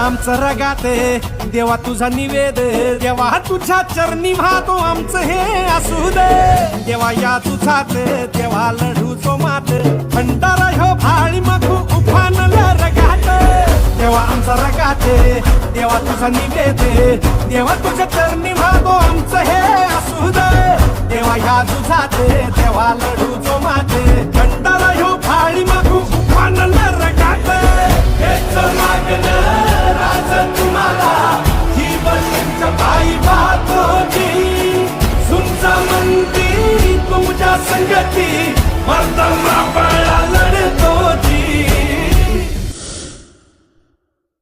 आमचं रगाते देवा तुझा निवेद देवा तुझ्या चरणी वाहतो आमचं हे असू दे देवा या तुझात देवा लढू जो मात भंडारा ह्यो भाळी मखू उफानला रगात देवा आमचा रगाते देवा तुझा निवेद देवा तुझ्या चरणी वाहतो आमचं हे असू दे देवा या तुझात देवा लढू जो मात भंडारा ह्यो भाळी मखू उफानला रगात हेच मागणं राज तुम्हाला ही बंदीच्या पायी पाहतो की सुंचा मंदी तुमच्या संगती मर्दम